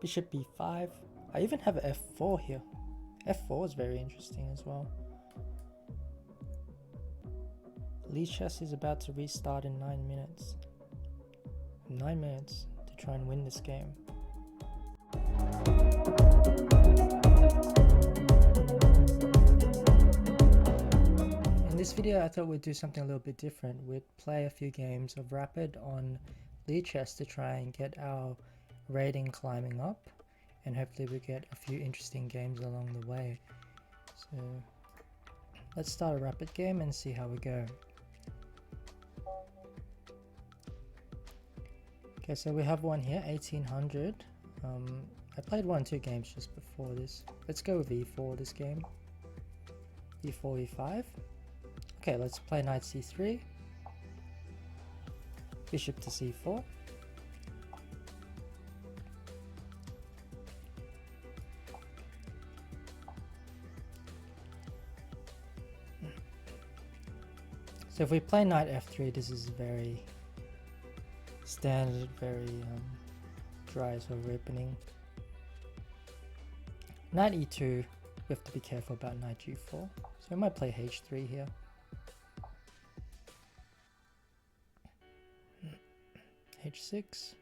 Bishop b5. I even have f4 here. f4 is very interesting as well. Lichess is about to restart in 9 minutes. 9 minutes to try and win this game. In this video I thought we'd do something a little bit different. We'd play a few games of Rapid on Lichess to try and get our rating climbing up, and hopefully we get a few interesting games along the way. So let's start a Rapid game and see how we go. Okay, so we have one here, 1800. I played 1-2 games just before this. Let's go with e4 this game. e4, e5. Okay, let's play knight c3. Bishop to c4. So if we play knight f3, this is very standard, very dry sort of opening. Knight e2, we have to be careful about knight g4. So we might play h3 here. h6. So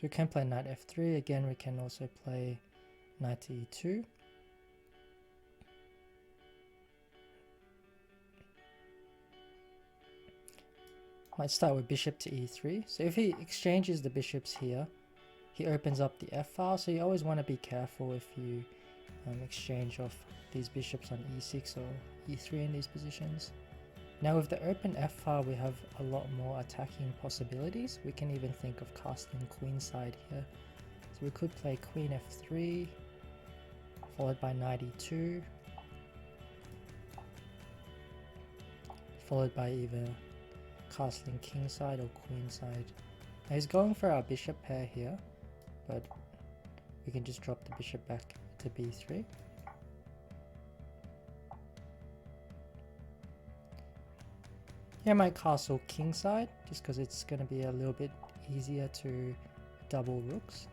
we can play knight f3. Again, we can also play knight to e2. Might start with bishop to e3. So if he exchanges the bishops here, he opens up the f-file, so you always want to be careful if you exchange off these bishops on e6 or e3 in these positions. Now with the open f-file, we have a lot more attacking possibilities. We can even think of castling queenside here. So we could play queen f3, followed by knight e2, followed by either castling kingside or queenside. Now he's going for our bishop pair here, but we can just drop the bishop back to b3. Here I might castle kingside, just because it's going to be a little bit easier to double rooks.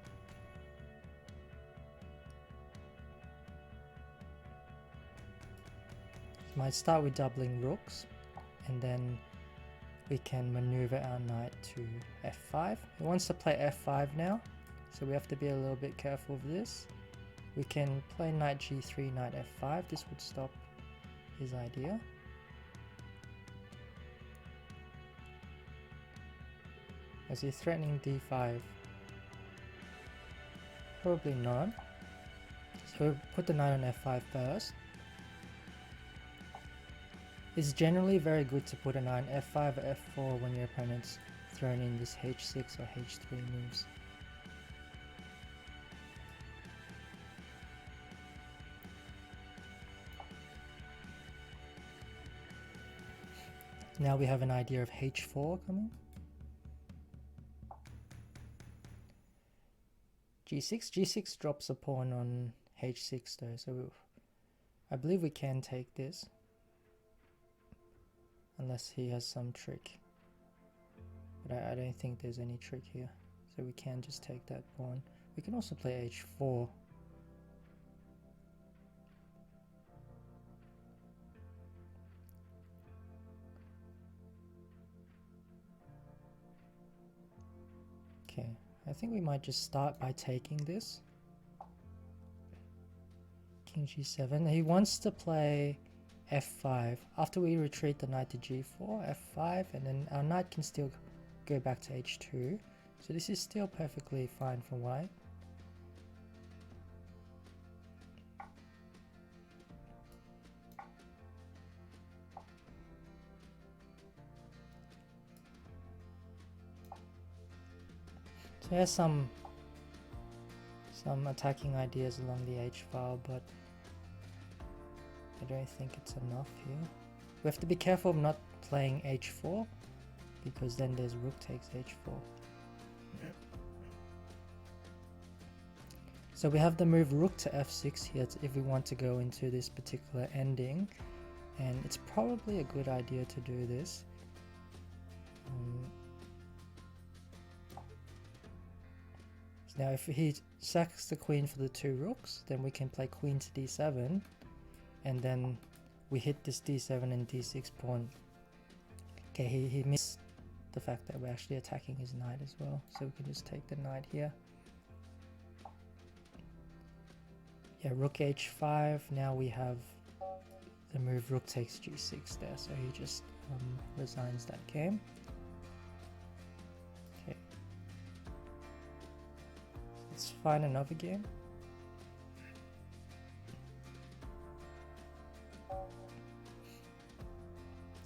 Might start with doubling rooks, and then we can maneuver our knight to f5. He wants to play f5 now, so we have to be a little bit careful of this. We can play knight g3, knight f5. This would stop his idea. Is he threatening d5? Probably not. So we'll put the knight on f5 first. It's generally very good to put a knight on f5 or f4 when your opponent's thrown in this h6 or h3 moves. Now we have an idea of h4 coming. g6 drops a pawn on h6 though, so I believe we can take this. Unless he has some trick. But I don't think there's any trick here. So we can just take that pawn. We can also play h4. Okay, I think we might just start by taking this. King g7. He wants to play f5. After we retreat the knight to g4, f5, and then our knight can still go back to h2. So this is still perfectly fine for white. So he has some attacking ideas along the h-file, but I don't think it's enough here. We have to be careful of not playing h4, because then there's rook takes h4. So we have the move rook to f6 here if we want to go into this particular ending, and it's probably a good idea to do this. Now if he sacks the queen for the 2 rooks, then we can play queen to d7, and then we hit this d7 and d6 pawn. Okay, he missed the fact that we're actually attacking his knight as well, so we can just take the knight here. Yeah, rook h5, now we have the move rook takes g6 there, so he just resigns that game. Okay, let's find another game.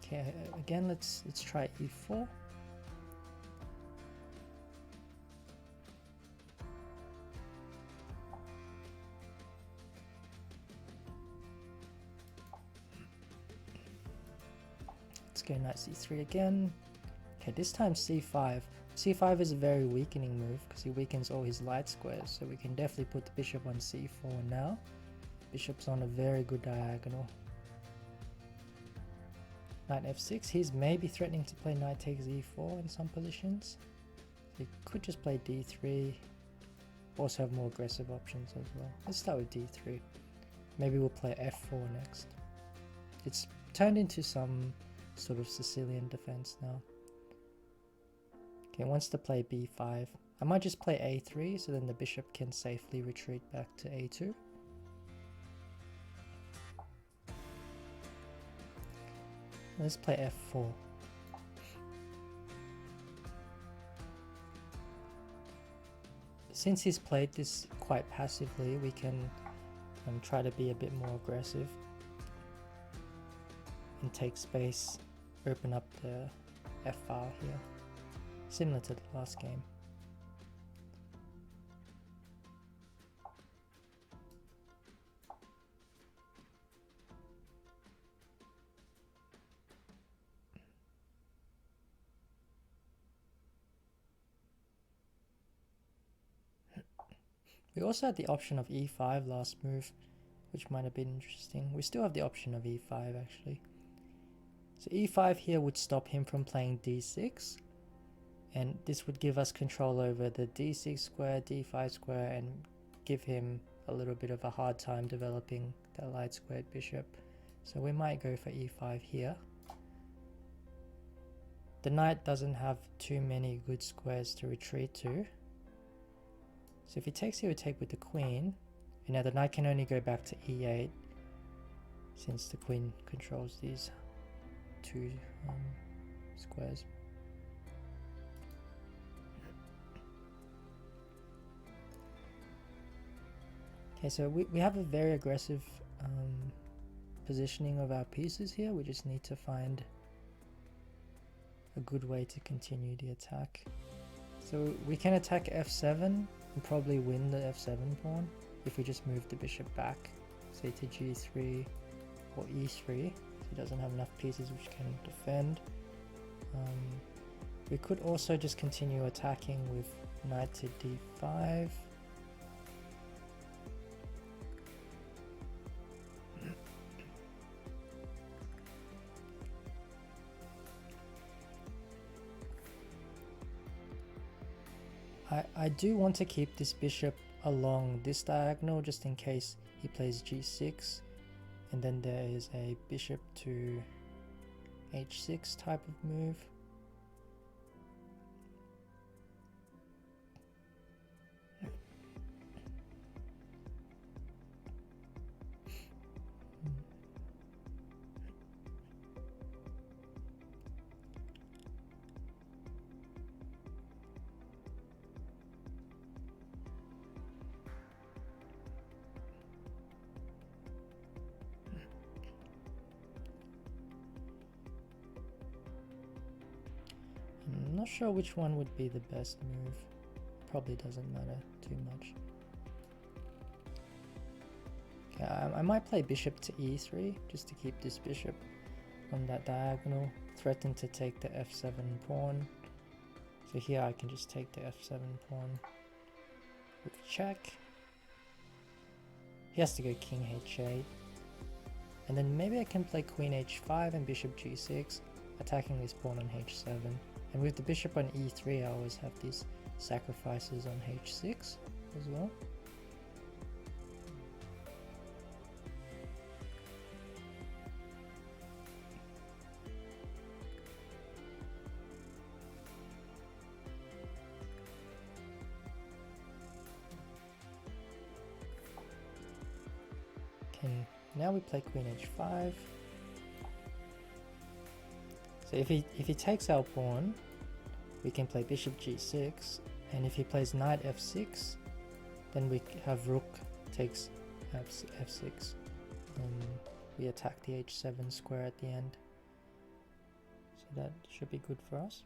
Okay, again let's try e4. Let's go knight c3 again. Okay, this time c5. c5 is a very weakening move because he weakens all his light squares, so we can definitely put the bishop on c4 now. Bishop's on a very good diagonal. Knight f6, he's maybe threatening to play knight takes e4 in some positions. So he could just play d3, also have more aggressive options as well. Let's start with d3. Maybe we'll play f4 next. It's turned into some sort of Sicilian defense now. Okay, wants to play b5. I might just play a3 so then the bishop can safely retreat back to a2. Let's play f4. Since he's played this quite passively, we can try to be a bit more aggressive and take space, open up the f-file here, similar to the last game. We also had the option of e5 last move, which might have been interesting. We still have the option of e5 actually. So e5 here would stop him from playing d6, and this would give us control over the d6 square, d5 square, and give him a little bit of a hard time developing that light squared bishop. So we might go for e5 here. The knight doesn't have too many good squares to retreat to. So if he takes, he would take with the queen, and now the knight can only go back to e8 since the queen controls these 2 squares. Okay, so we have a very aggressive positioning of our pieces here. We just need to find a good way to continue the attack. So we can attack f7 and probably win the f7 pawn if we just move the bishop back, say to g3 or e3. So he doesn't have enough pieces which can defend. We could also just continue attacking with knight to d5. I do want to keep this bishop along this diagonal just in case he plays g6, and then there is a bishop to h6 type of move. I'm not sure which one would be the best move. Probably doesn't matter too much. Okay, I might play bishop to e3 just to keep this bishop on that diagonal, threaten to take the f7 pawn. So here I can just take the f7 pawn with check. He has to go king h8. And then maybe I can play queen h5 and bishop g6, attacking this pawn on h7. And with the bishop on e3 I always have these sacrifices on h6 as well. Okay, now we play queen h5. So if he takes our pawn, we can play bishop g6, and if he plays knight f6, then we have rook takes f6, and we attack the h7 square at the end. So that should be good for us.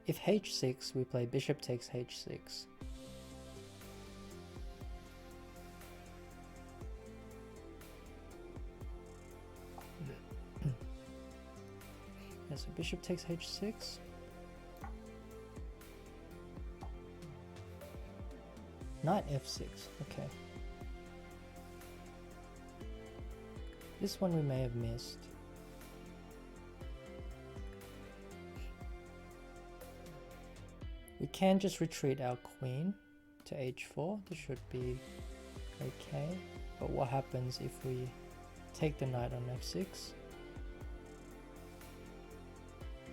If h6, we play bishop takes h6. Yeah, so bishop takes h6. Knight f6, okay. This one we may have missed. We can just retreat our queen to h4. This should be okay. But what happens if we take the knight on f6?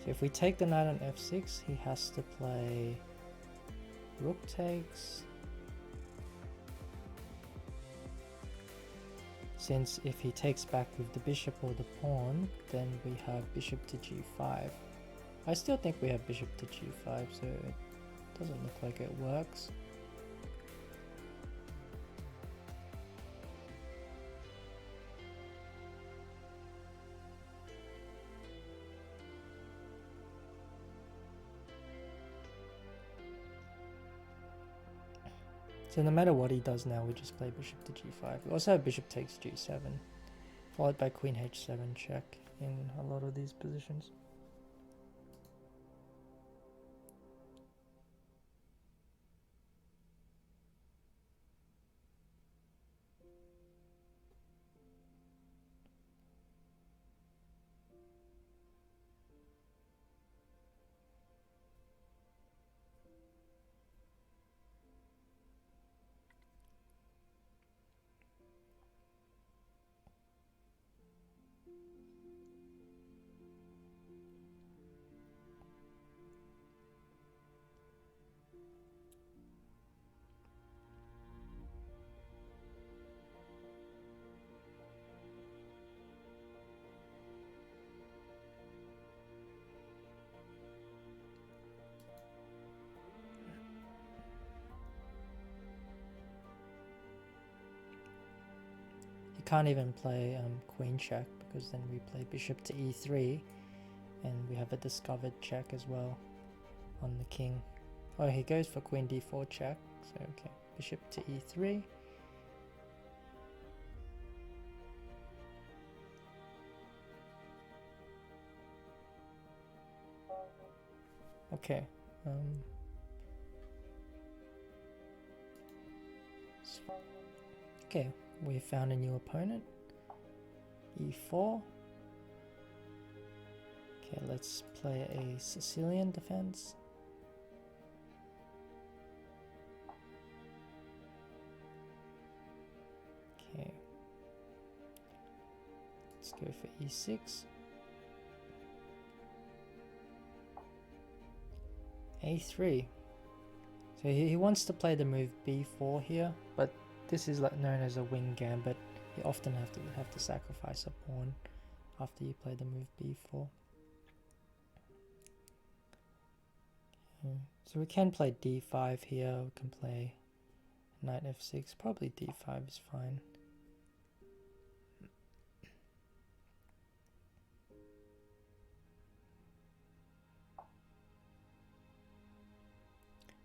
So if we take the knight on f6, he has to play rook takes. Since if he takes back with the bishop or the pawn, then we have bishop to g5. I still think we have bishop to g5, so it doesn't look like it works. So no matter what he does now, we just play bishop to g5. We also have bishop takes g7, followed by queen h7 check in a lot of these positions. Can't even play queen check, because then we play bishop to e3 and we have a discovered check as well on the king. Oh, he goes for queen d4 check, so okay, bishop to e3. Okay, okay, we found a new opponent. e4. Okay, let's play a Sicilian defense. Okay, let's go for e6. a3. So he wants to play the move b4 here, but this is like known as a wing gambit. You often have to sacrifice a pawn after you play the move b4. Okay. So we can play d5 here. We can play knight f6. Probably d5 is fine.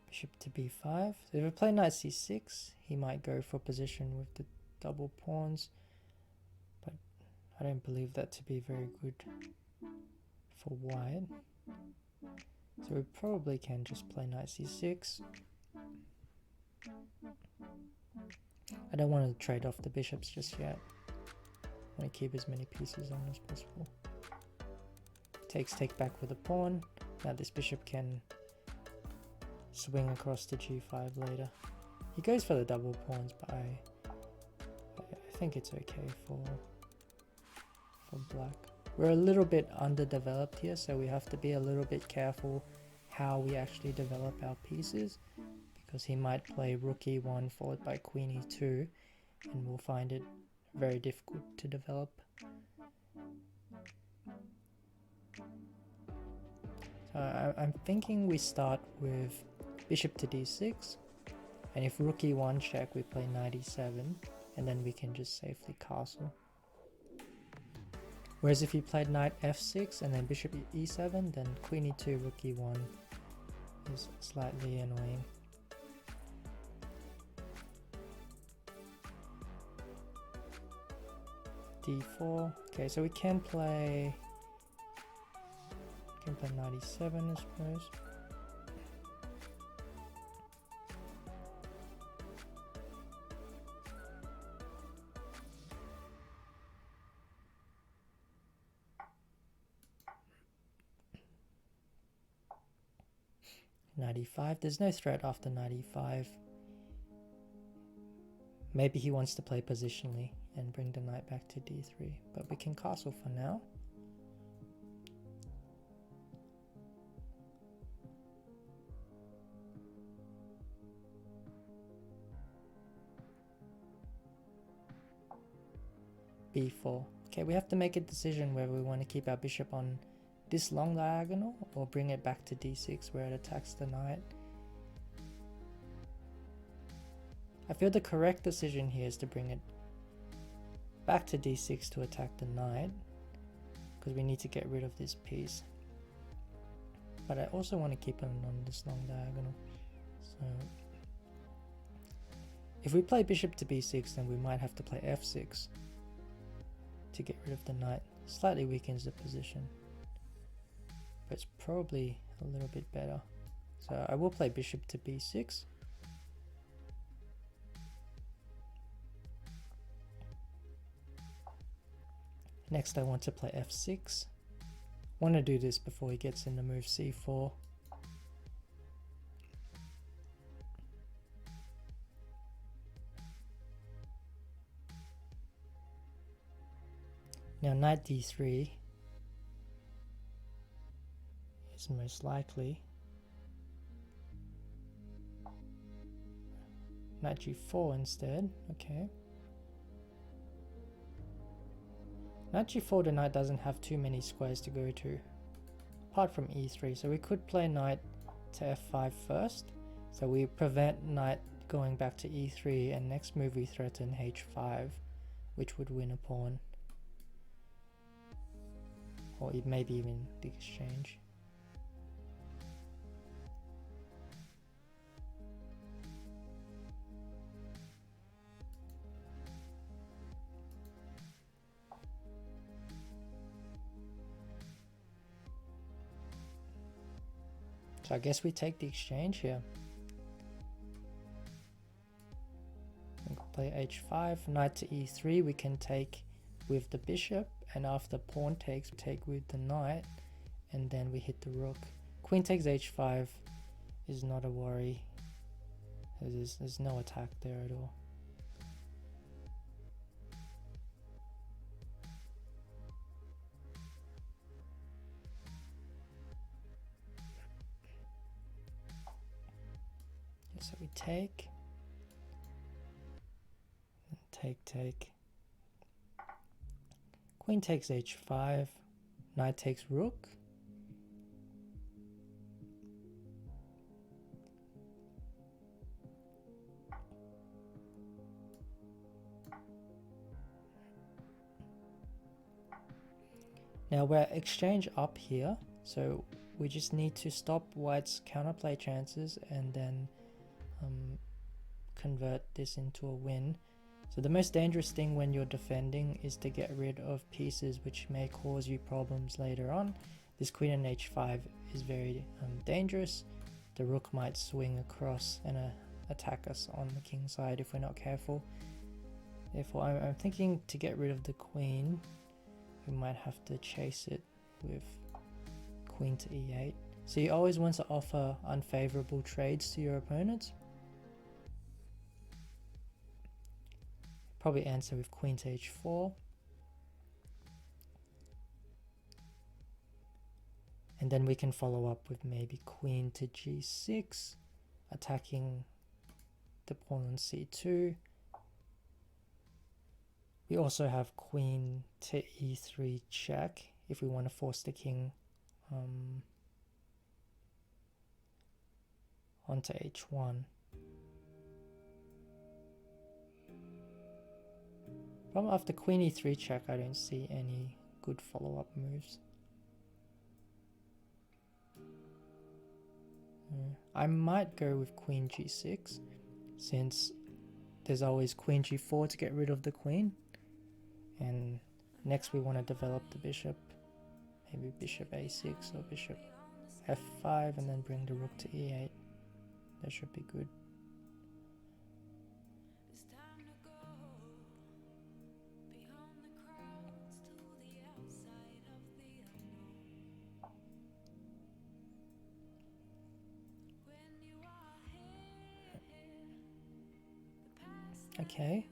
Bishop to b5. So if we play knight c6, he might go for position with the double pawns, but I don't believe that to be very good for white. So we probably can just play knight c6. I don't want to trade off the bishops just yet. I want to keep as many pieces on as possible. Takes take back with a pawn. Now this bishop can swing across to g5 later. He goes for the double pawns, but I think it's okay for black. We're a little bit underdeveloped here, so we have to be a little bit careful how we actually develop our pieces, because he might play rook e1 followed by queen e2, and we'll find it very difficult to develop. So I'm thinking we start with bishop to d6, and if rook e1 check, we play knight e7, and then we can just safely castle. Whereas if you played knight f6 and then bishop e7, then queen e2, rook e1 is slightly annoying. d4. Okay, so we can play knight e7, I suppose. Knight e5. There's no threat after knight e5. Maybe he wants to play positionally and bring the knight back to d3, but we can castle for now. b4. Okay, we have to make a decision whether we want to keep our bishop on this long diagonal or bring it back to d6 where it attacks the knight. I feel the correct decision here is to bring it back to d6 to attack the knight, because we need to get rid of this piece. But I also want to keep him on this long diagonal. So if we play bishop to b6, then we might have to play f6 to get rid of the knight. Slightly weakens the position, but it's probably a little bit better. So I will play bishop to b6. Next I want to play f6. Want to do this before he gets in the move c4. Now knight d3 is most likely. Knight g4 instead, okay. Knight g4, the knight doesn't have too many squares to go to, apart from e3, so we could play knight to f5 first, so we prevent knight going back to e3, and next move we threaten h5, which would win a pawn. Or maybe even the exchange. So I guess we take the exchange here. We can play h5, knight to e3, we can take with the bishop, and after pawn takes, we take with the knight, and then we hit the rook. Queen takes h5 is not a worry. There's no attack there at all. So we take, and take. Queen takes h5, knight takes rook. Now we're exchange up here, so we just need to stop white's counterplay chances and then convert this into a win. So the most dangerous thing when you're defending is to get rid of pieces which may cause you problems later on. This queen on h5 is very dangerous. The rook might swing across and attack us on the king side if we're not careful. Therefore, I'm thinking to get rid of the queen, we might have to chase it with queen to e8. So you always want to offer unfavorable trades to your opponents. Probably answer with queen to h4. And then we can follow up with maybe queen to g6, attacking the pawn on c2. We also have queen to e3 check if we want to force the king onto h1. But after queen e3 check, I don't see any good follow-up moves. I might go with queen g6, since there's always queen g4 to get rid of the queen. And next we want to develop the bishop. Maybe bishop a6 or bishop f5, and then bring the rook to e8. That should be good. Okay.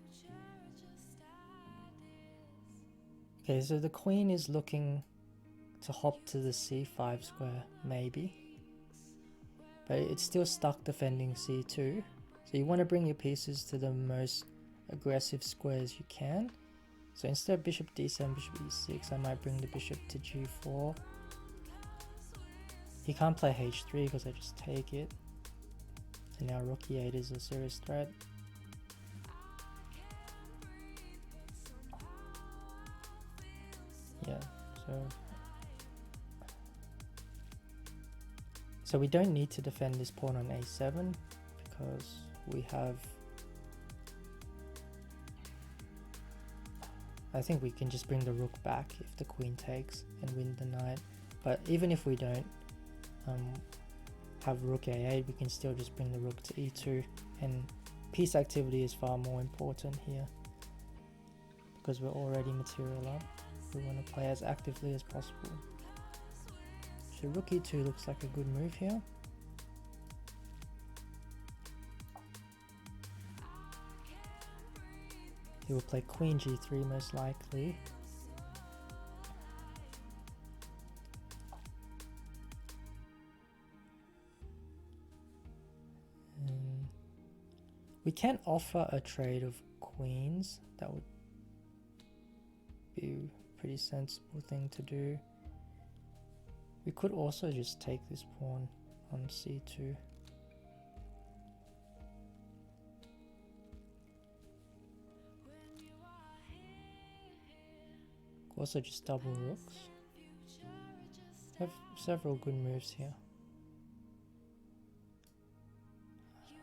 Okay, so the queen is looking to hop to the c5 square, maybe. But it's still stuck defending c2. So you want to bring your pieces to the most aggressive squares you can. So instead of bishop d7, bishop e6, I might bring the bishop to g4. He can't play h3 because I just take it. So now rook e8 is a serious threat. Yeah, so we don't need to defend this pawn on a7 because we have, I think we can just bring the rook back if the queen takes and win the knight. But even if we don't have rook a8, we can still just bring the rook to e2, and piece activity is far more important here because we're already material up. We want to play as actively as possible. So rook e2 looks like a good move here. He will play queen g3 most likely. We can offer a trade of queens. That would be a pretty sensible thing to do. We could also just take this pawn on c2. Also just double rooks. We have several good moves here.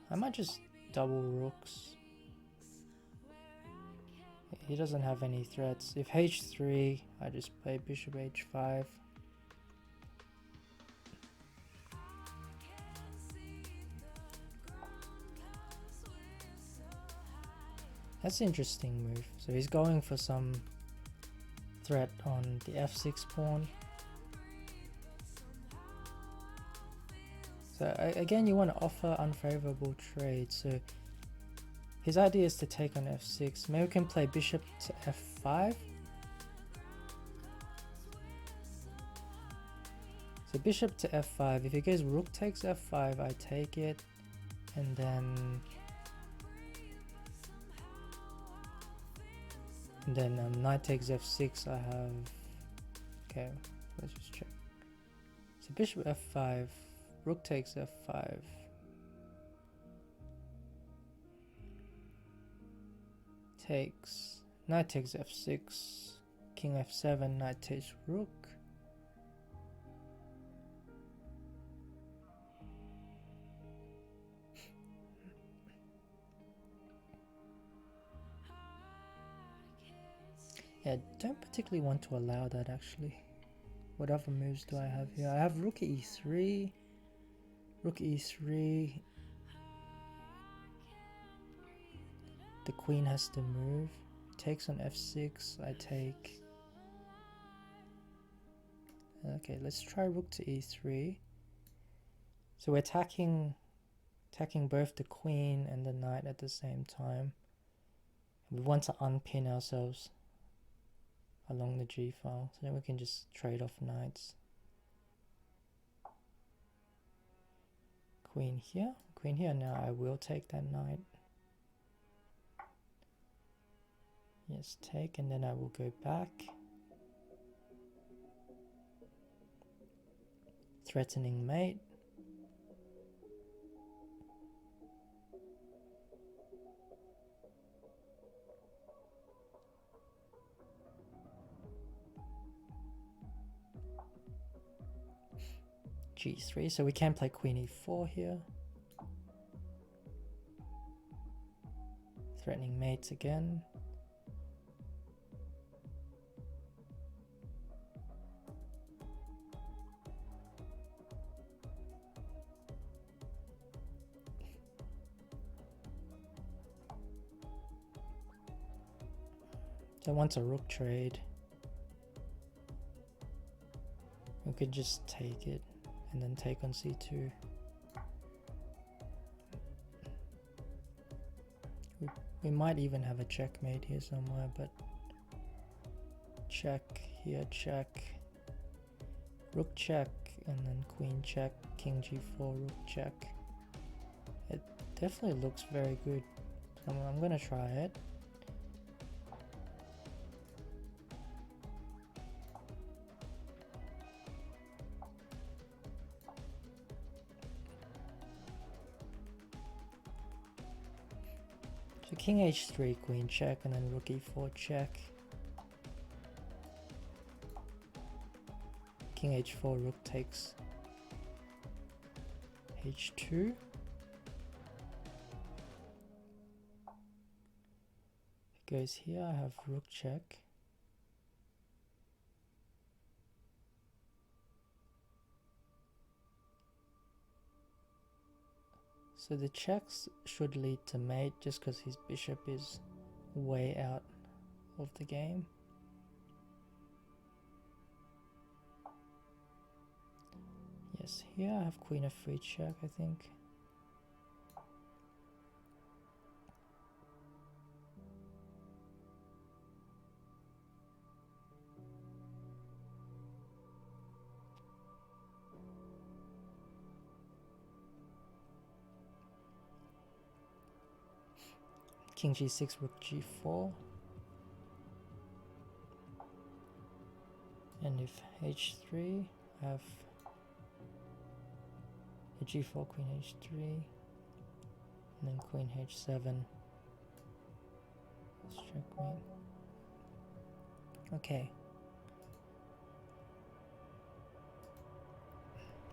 I might just double rooks. He doesn't have any threats. If h3, I just play bishop h5. That's an interesting move. So he's going for some threat on the f6 pawn. So again, you want to offer unfavorable trades. So his idea is to take on f6. Maybe we can play bishop to f5. So bishop to f5. If he goes rook takes f5, I take it, and then knight takes f6. I have, okay, let's just check. So bishop f5, rook takes f5. Takes, knight takes f6, king f7, knight takes rook. Yeah, I don't particularly want to allow that actually. What other moves do I have here? I have rook e3, rook e3. The queen has to move. takes on f6. I take... Okay, let's try rook to e3. So we're attacking both the queen and the knight at the same time. We want to unpin ourselves along the g file, so then we can just trade off knights. Queen here. Now I will take that knight. Yes, take, and then I will go back. Threatening mate. G3, so we can play queen e4 here. Threatening mates again. So once a rook trade, we could just take it and then take on c2. We might even have a checkmate here somewhere, but check here, check, rook check, and then queen check, king g4, rook check. It definitely looks very good. So I'm gonna try it. So king h3, queen check, and then rook e4 check. King h4, rook takes h2. If it goes here, I have rook check. So the checks should lead to mate just because his bishop is way out of the game. Yes, here I have queen f3 check, I think. King g6, rook g4. And if h3, I have g4, queen h3, and then queen h7. Let's checkmate. Okay.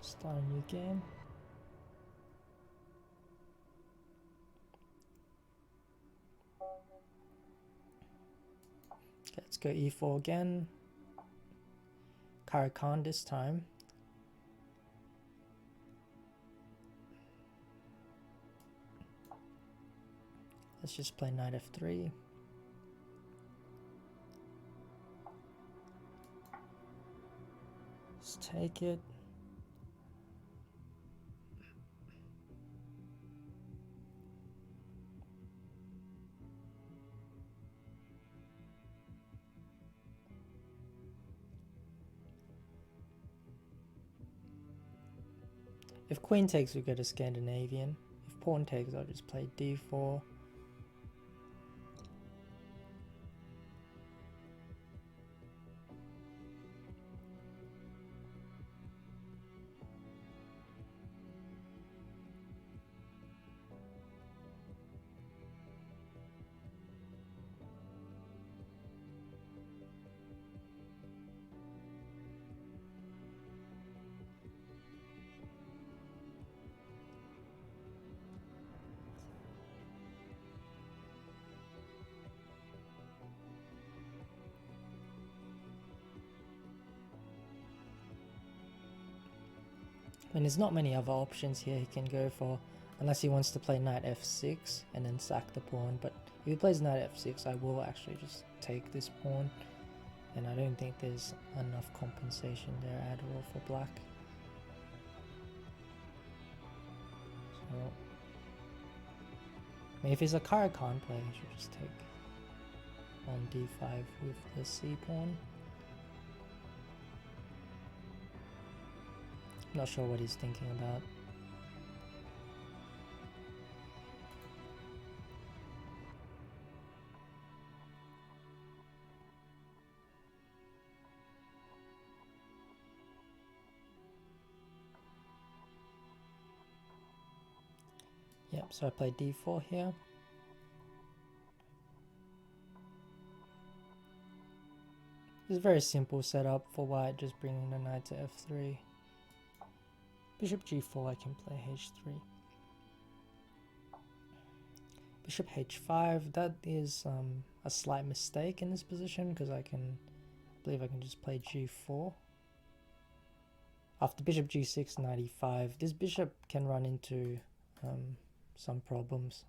Start a new game. Okay, let's go e4 again. Karakan this time. Let's just play knight f3. Let's take it. If queen takes, we go to Scandinavian. If pawn takes, I'll just play d4. And there's not many other options here he can go for, unless he wants to play knight f6 and then sack the pawn, but If he plays knight f6, I will actually just take this pawn, and I don't think there's enough compensation there at all for black. So, I mean, if he's a Caro-Kann player, he should just take on d5 with the c pawn. Not sure what he's thinking about. Yep, so I play d4 here. It's a very simple setup for white, just bringing the knight to f3. Bishop g4, I can play h3. Bishop h5, that is a slight mistake in this position, because I believe I can just play g4. After bishop g6, knight e5, this bishop can run into some problems.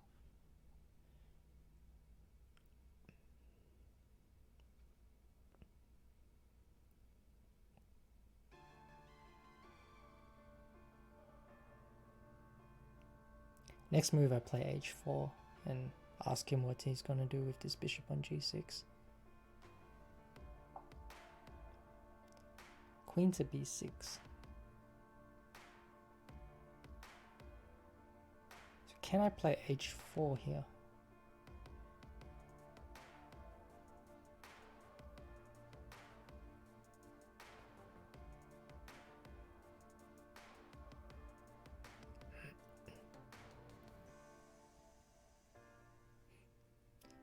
Next move I play h4 and ask him what he's going to do with this bishop on g6. Queen to b6. So can I play h4 here?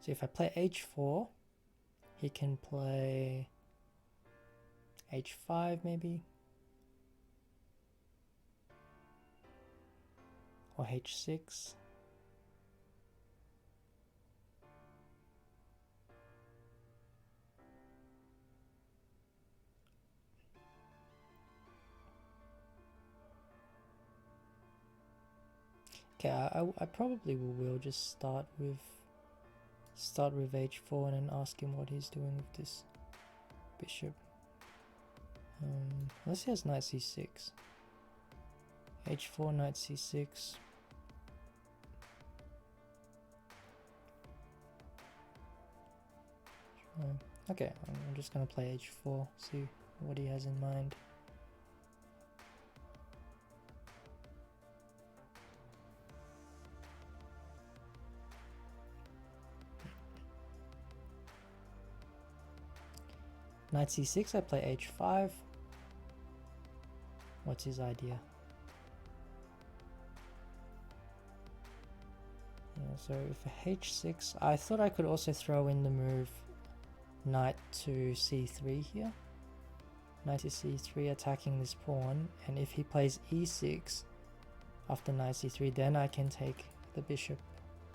So if I play h4, he can play h5 maybe, or h6. Okay, I probably will just start with h4 and then ask him what he's doing with this bishop. Unless he has knight c6. h4, knight c6. Okay, I'm just gonna play h4, see what he has in mind. Knight c6, I play h5. What's his idea? Yeah, so for h6, I thought I could also throw in the move knight to c3 here. Knight to c3, attacking this pawn, and if he plays e6 after knight c3, then I can take the bishop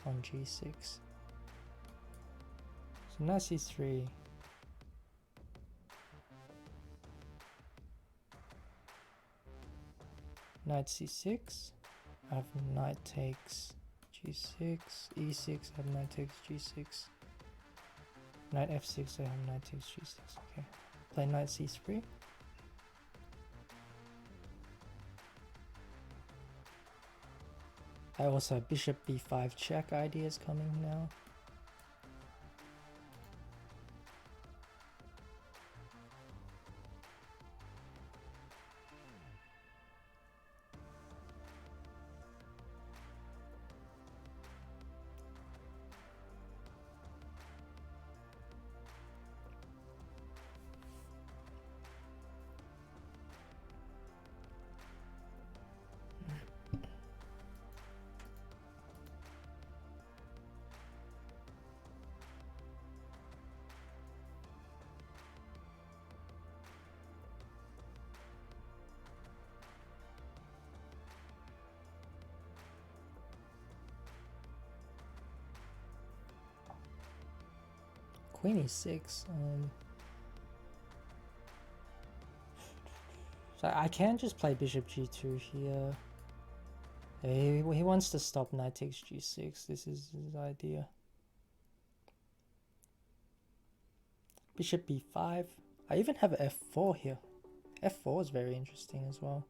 on g6. So knight c3. Knight c6, I have knight takes g6, e6, I have knight takes g6, knight f6, I have knight takes g6, okay. Play knight c3. I also have bishop b5 check ideas coming now. Queen e6. So I can just play bishop g2 here. He wants to stop knight takes g6. This is his idea. Bishop b5. I even have f4 here. f4 is very interesting as well.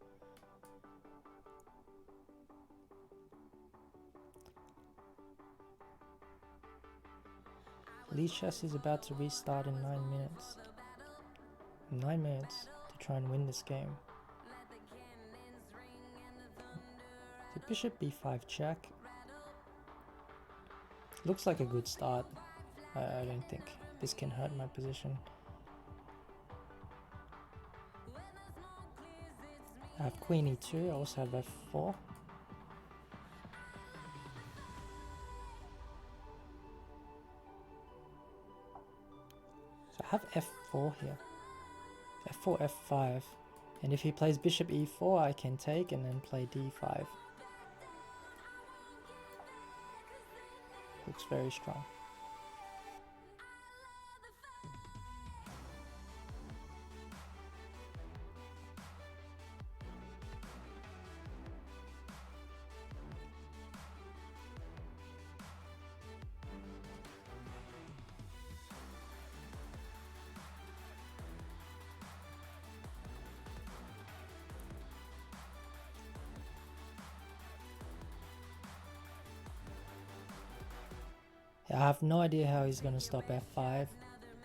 Lee chess is about to restart in 9 minutes. 9 minutes to try and win this game. So bishop b5 check. Looks like a good start. I don't think this can hurt my position. I have queen e2, I also have f4. So I have f4 here. f4, f5. And if he plays bishop e4, I can take and then play d5. Looks very strong. I have no idea how he's going to stop f5.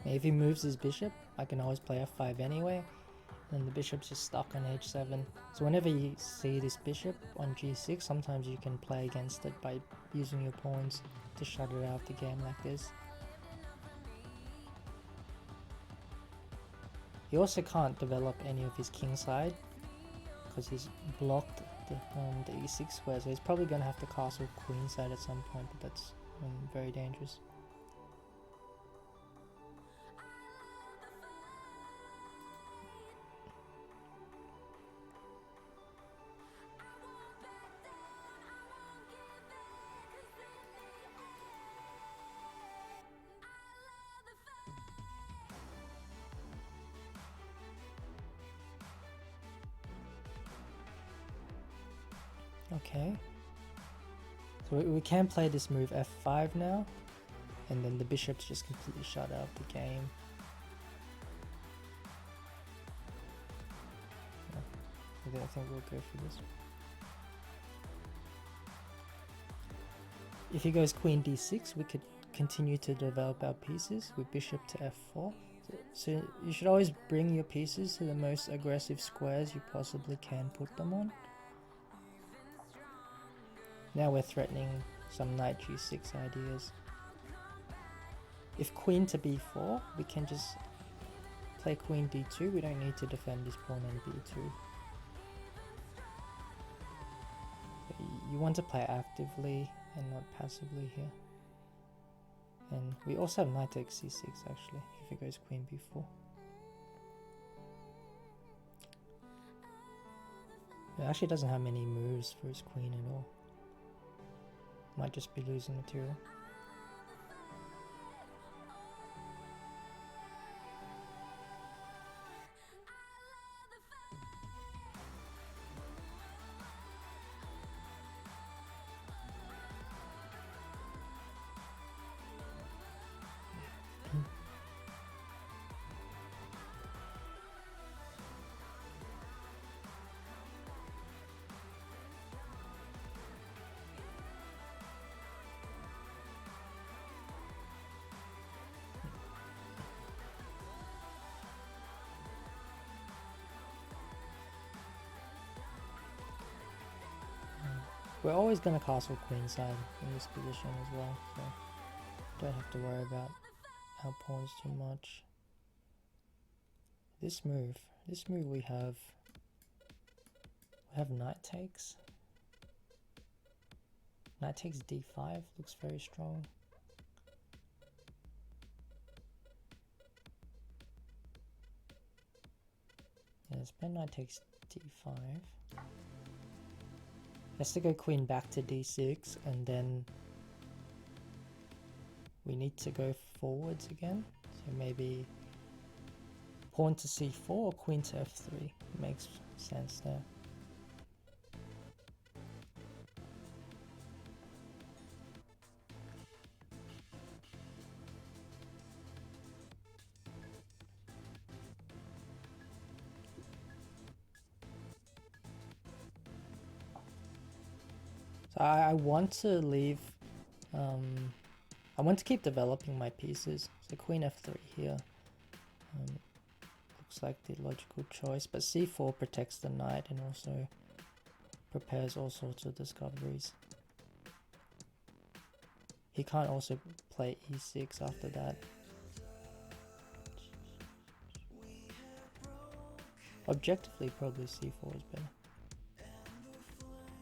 If he moves his bishop, I can always play f5 anyway. And the bishop's just stuck on h7. So whenever you see this bishop on g6, sometimes you can play against it by using your pawns to shut it out of the game like this. He also can't develop any of his kingside because he's blocked the e6 square, so he's probably going to have to castle queenside at some point, but that's very dangerous. Okay, so we can play this move f5 now, and then the bishop's just completely shut out of the game. Yeah, I think we'll go for this. If he goes queen d6, we could continue to develop our pieces with bishop to f4. So you should always bring your pieces to the most aggressive squares you possibly can put them on. Now we're threatening some knight g6 ideas. If queen to b4, we can just play queen d2. We don't need to defend this pawn on b2. But you want to play actively and not passively here. And we also have knight takes c6 actually, if it goes queen b4. It actually doesn't have many moves for his queen at all. Might just be losing material. We're always going to castle queenside in this position as well, so don't have to worry about our pawns too much. This move we have knight takes. Knight takes d5 looks very strong. Yeah, let's play knight takes d5. Has to go queen back to d6, and then we need to go forwards again. So maybe pawn to c4 or queen to f3 makes sense there. So I want to leave, I want to keep developing my pieces. So queen f3 here. Looks like the logical choice, but c4 protects the knight and also prepares all sorts of discoveries. He can't also play e6 after that. Objectively, probably c4 is better.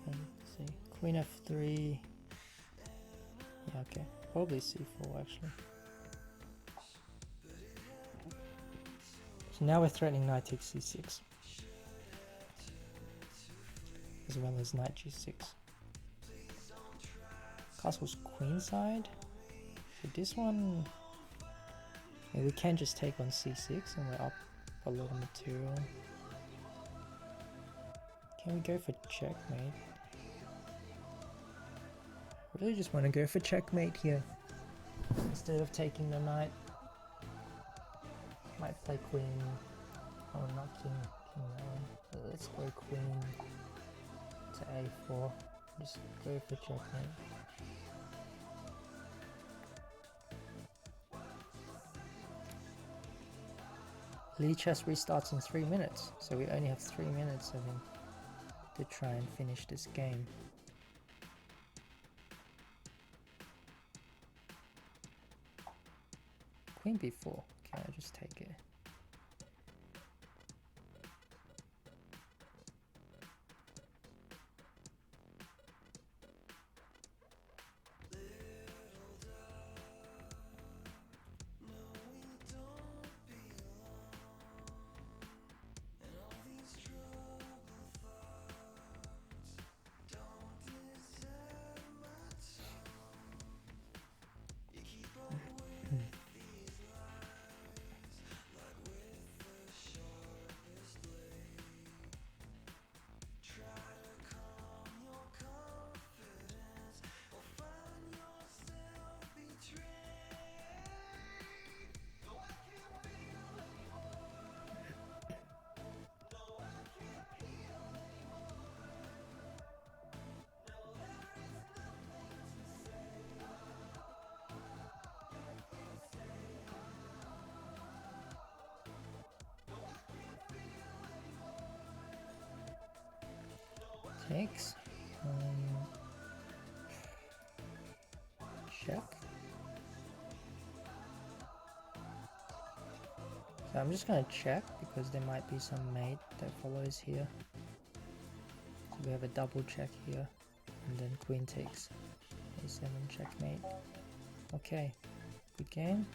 Let's see, queen f3. Yeah, okay, probably c4 actually. So now we're threatening knight takes c6, as well as knight g6. Castle's queenside. So this one, yeah, we can just take on c6 and we're up a lot of material. Can we go for checkmate? I really just want to go for checkmate here instead of taking the knight. Might play queen. Oh, not king. King that one. Let's go queen to a4. Just go for checkmate. Lichess restarts in 3 minutes, so we only have 3 minutes of him to try and finish this game. Queen b4. Can I just take it? Takes. Check. So I'm just gonna check because there might be some mate that follows here. So we have a double check here, and then queen takes a7 checkmate. Okay, good game.